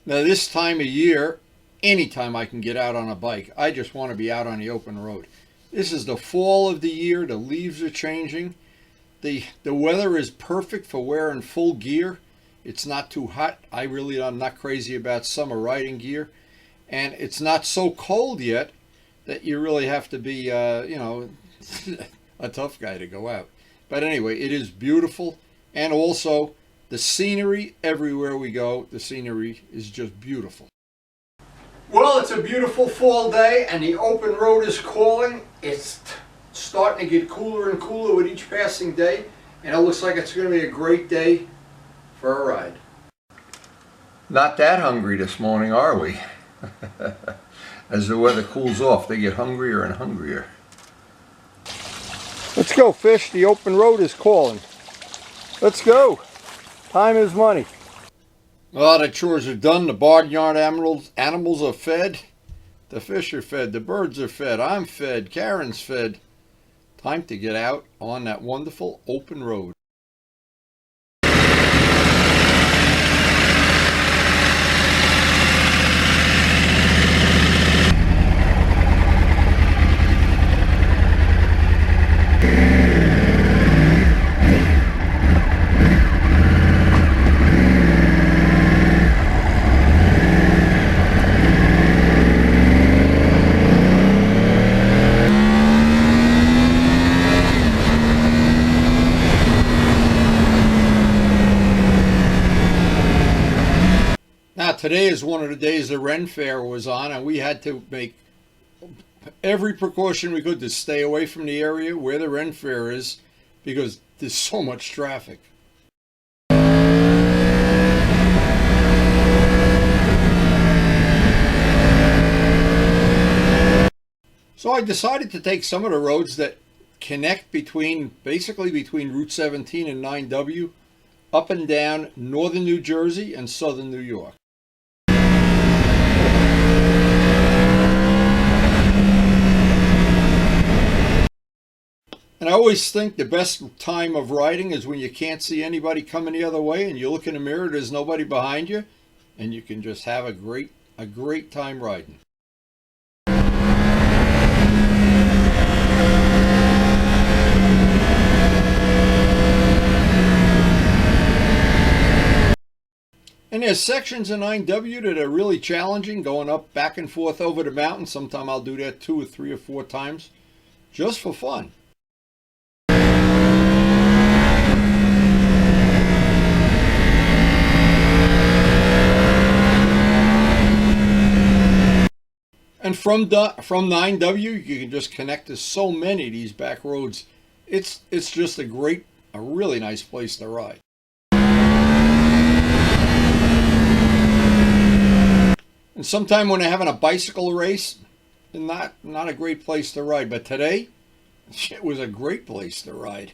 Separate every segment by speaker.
Speaker 1: Now this time of year, anytime I can get out on a bike, I just want to be out on the open road. This is the fall of the year. The leaves are changing. The weather is perfect for wearing full gear. It's not too hot. I'm not crazy about summer riding gear. And it's not so cold yet that you really have to be, a tough guy to go out. But anyway, it is beautiful. And also, the scenery everywhere we go, the scenery is just beautiful. Well, it's a beautiful fall day and the open road is calling. It's starting to get cooler and cooler with each passing day, and it looks like it's going to be a great day for a ride. Not that hungry this morning, are we? As the weather cools off, they get hungrier and hungrier. Let's go, fish. The open road is calling. Let's go. Time is money. Well, the chores are done. The barnyard animals are fed. The fish are fed. The birds are fed. I'm fed. Karen's fed. Time to get out on that wonderful open road. Now today is one of the days the Ren Fair was on, and we had to make every precaution we could to stay away from the area where the Ren Fair is because there's so much traffic. So I decided to take some of the roads that connect basically between Route 17 and 9W up and down northern New Jersey and southern New York. And I always think the best time of riding is when you can't see anybody coming the other way and you look in the mirror, there's nobody behind you, and you can just have a great time riding. And there's sections of 9W that are really challenging, going up back and forth over the mountain. Sometime I'll do that 2 or 3 or 4 times just for fun. And from 9W, you can just connect to so many of these back roads. It's just a really nice place to ride. And sometime when they're having a bicycle race, not a great place to ride. But today, it was a great place to ride.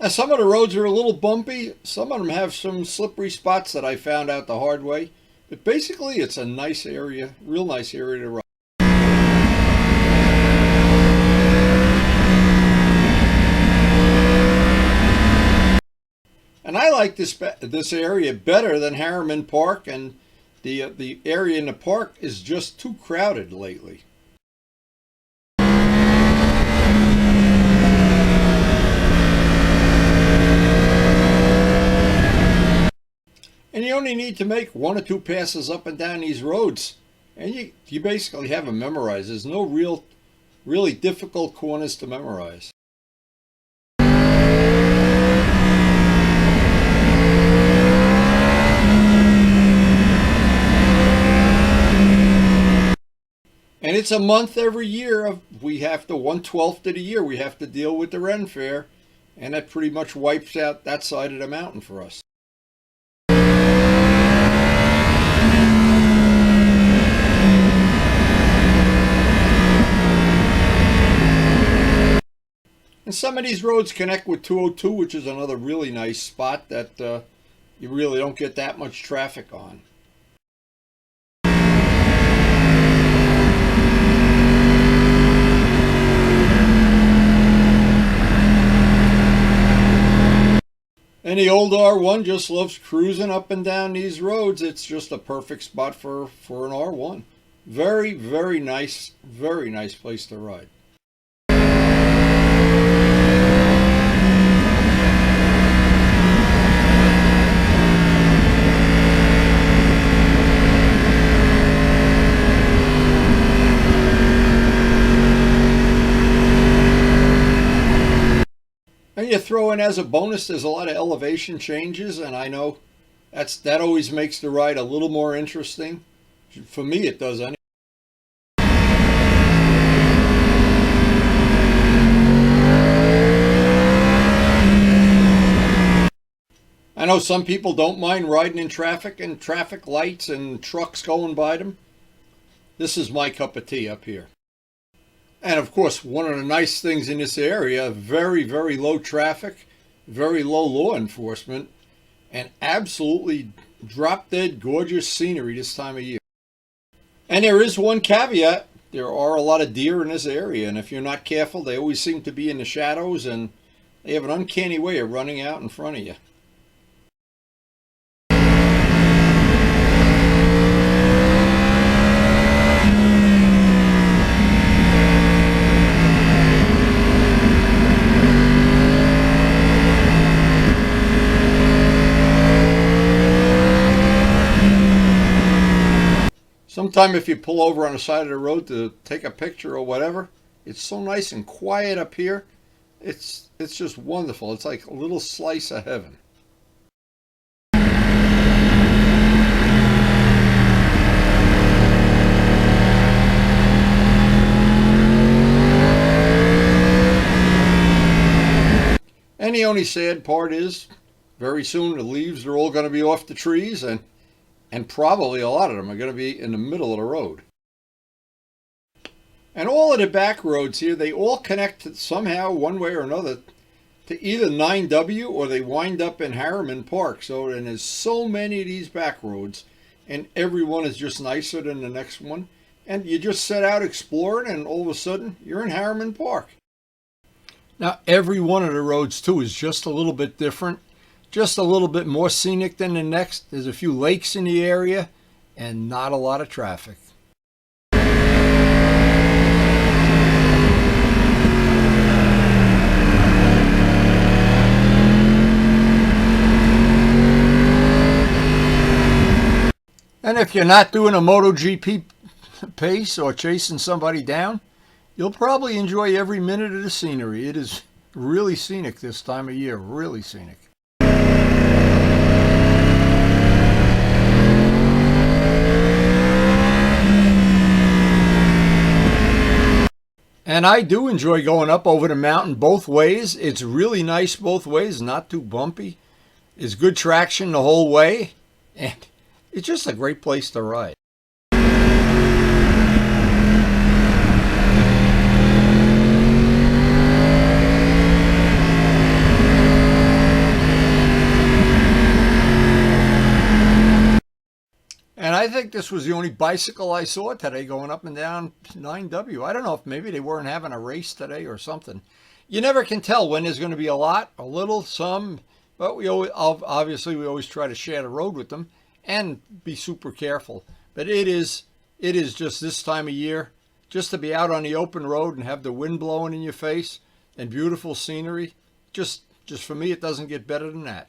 Speaker 1: Now, some of the roads are a little bumpy. Some of them have some slippery spots that I found out the hard way. But basically, it's a nice area, real nice area to ride. And I like this area better than Harriman Park, and the area in the park is just too crowded lately. And you only need to make 1 or 2 passes up and down these roads, and you basically have them memorized. There's no really difficult corners to memorize. And it's a month every year we have to 1/12 of the year we have to deal with the Ren Fair, and that pretty much wipes out that side of the mountain for us. And some of these roads connect with 202, which is another really nice spot that you really don't get that much traffic on. And the old R1 just loves cruising up and down these roads. It's just a perfect spot for an R1. Very, very nice place to ride. And you throw in as a bonus, there's a lot of elevation changes, and I know that always makes the ride a little more interesting. For me, it does anyway. I know some people don't mind riding in traffic and traffic lights and trucks going by them. This is my cup of tea up here. And of course, one of the nice things in this area, very, very low traffic, very low law enforcement, and absolutely drop-dead gorgeous scenery this time of year. And there is one caveat. There are a lot of deer in this area, and if you're not careful, they always seem to be in the shadows, and they have an uncanny way of running out in front of you. Sometime if you pull over on the side of the road to take a picture or whatever, it's so nice and quiet up here. It's just wonderful. It's like a little slice of heaven. And the only sad part is, very soon the leaves are all going to be off the trees, and probably a lot of them are going to be in the middle of the road. And all of the back roads here, they all connect somehow, one way or another, to either 9W or they wind up in Harriman Park. So and there's so many of these back roads, and every one is just nicer than the next one. And you just set out exploring, and all of a sudden, you're in Harriman Park. Now, every one of the roads, too, is just a little bit different. Just a little bit more scenic than the next. There's a few lakes in the area and not a lot of traffic. And if you're not doing a MotoGP pace or chasing somebody down, you'll probably enjoy every minute of the scenery. It is really scenic this time of year, really scenic. And I do enjoy going up over the mountain both ways. It's really nice both ways, not too bumpy. It's good traction the whole way, and it's just a great place to ride. And I think this was the only bicycle I saw today going up and down 9W. I don't know if maybe they weren't having a race today or something. You never can tell when there's going to be a lot, a little, some, but we always try to share the road with them and be super careful. But it is just this time of year, just to be out on the open road and have the wind blowing in your face and beautiful scenery. Just for me, it doesn't get better than that.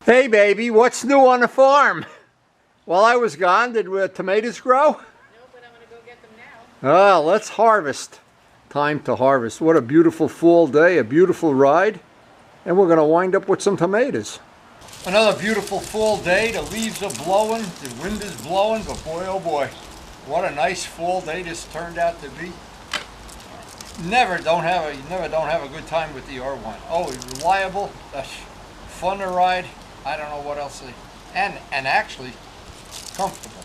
Speaker 1: Hey baby, what's new on the farm? While I was gone, did tomatoes grow?
Speaker 2: No, but I'm going to go get them now.
Speaker 1: Ah, let's harvest. Time to harvest. What a beautiful fall day, a beautiful ride. And we're going to wind up with some tomatoes. Another beautiful fall day. The leaves are blowing, the wind is blowing, but boy oh boy, what a nice fall day this turned out to be. You never don't have a good time with the R1. Always reliable, fun to ride. I don't know what else. And actually comfortable.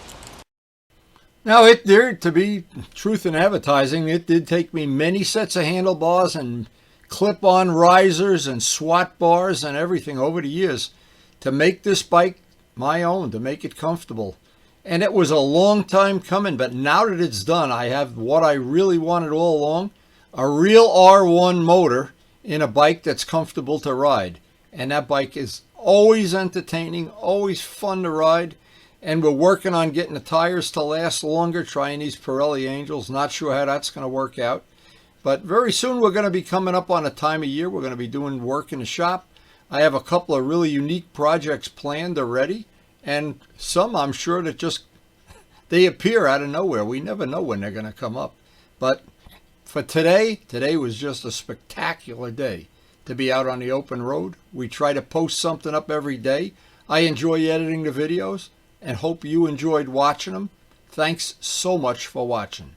Speaker 1: Now it did, to be truth in advertising, it did take me many sets of handlebars and clip-on risers and SWAT bars and everything over the years to make this bike my own, to make it comfortable. And it was a long time coming, but now that it's done, I have what I really wanted all along, a real R1 motor in a bike that's comfortable to ride. And that bike is always entertaining, always fun to ride. And we're working on getting the tires to last longer, trying these Pirelli Angels. Not sure how that's going to work out. But very soon we're going to be coming up on a time of year. We're going to be doing work in the shop. I have a couple of really unique projects planned already. And some I'm sure that just, they appear out of nowhere. We never know when they're going to come up. But for today was just a spectacular day to be out on the open road. We try to post something up every day. I enjoy editing the videos and hope you enjoyed watching them. Thanks so much for watching.